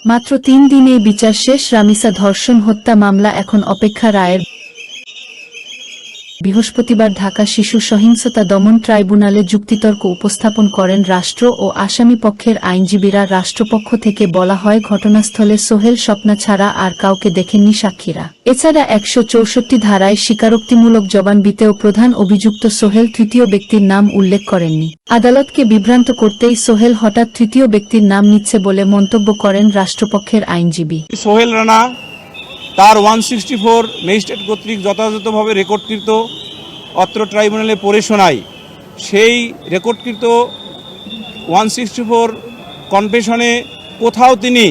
মাত্র 3 দিনেই বিচার শেষ। রামিসা ধর্ষণ হত্যা মামলা এখন অপেক্ষা রায়ের। বৃহস্পতিবার ঢাকা শিশু সহিংসতা দমন ট্রাইব্যুনালে যুক্তিতর্ক উপস্থাপন করেন রাষ্ট্র ও আসামি পক্ষের আইনজীবীরা। রাষ্ট্রপক্ষ থেকে বলা হয়, ঘটনাস্থলে সোহেল স্বপ্না ছাড়া আর কাউকে দেখেননি সাক্ষীরা। এছাড়া 164 ধারায় স্বীকারোক্তিমূলক জবানবন্দিতেও প্রধান অভিযুক্ত সোহেল তৃতীয় ব্যক্তির নাম উল্লেখ করেননি। আদালতকে বিভ্রান্ত করতেই সোহেল হঠাৎ তৃতীয় ব্যক্তির নাম নিচ্ছে বলে মন্তব্য করেন রাষ্ট্রপক্ষের আইনজীবী। সোহেল রানা তার 164 ম্যাজিস্ট্রেট কর্তৃক যথাযথভাবে রেকর্ডকৃত অত্র ট্রাইব্যুনালে পড়ে শোনায়। সেই রেকর্ডকৃত 164 কনফেশনে কোথাও তিনি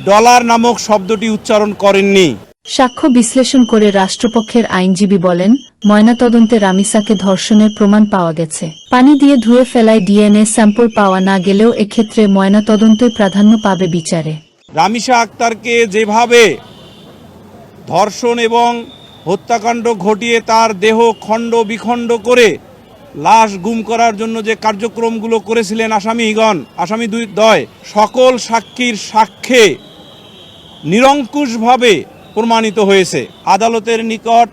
ডলার নামক শব্দটি উচ্চারণ করেননি। সাক্ষ্য বিশ্লেষণ করে রাষ্ট্রপক্ষের আইনজীবী বলেন, ময়নাতদন্তে রামিসাকে ধর্ষণের প্রমাণ পাওয়া গেছে। পানি দিয়ে ধুয়ে ফেলায় ডিএনএ স্যাম্পল পাওয়া না গেলেও এক্ষেত্রে ময়নাতদন্তই প্রাধান্য পাবে বিচারে। রামিসা আক্তারকে যেভাবে ধর্ষণ এবং হত্যাকাণ্ড ঘটিয়ে তার দেহ খণ্ড বিখণ্ড করে লাশ গুম করার জন্য যে কার্যক্রমগুলো করেছিলেন আসামি দ্বয়, সকল সাক্ষীর সাক্ষ্যে নিরঙ্কুশভাবে প্রমাণিত হয়েছে। আদালতের নিকট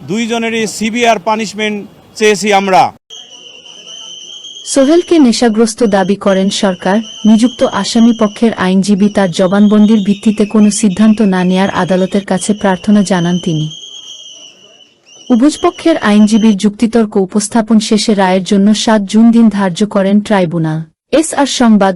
দুইজনেরই সিভিয়ার পানিশমেন্ট চেয়েছি আমরা। সোহেলকে নেশাগ্রস্ত দাবি করেন সরকার। নিযুক্ত আসামি পক্ষের আইনজীবী তার জবানবন্দির ভিত্তিতে কোনো সিদ্ধান্ত না নেয়ার আদালতের কাছে প্রার্থনা জানান তিনি। উভয়পক্ষের আইনজীবীর যুক্তিতর্ক উপস্থাপন শেষে রায়ের জন্য 7 জুন দিন ধার্য করেন ট্রাইব্যুনাল। এসআর সংবাদ।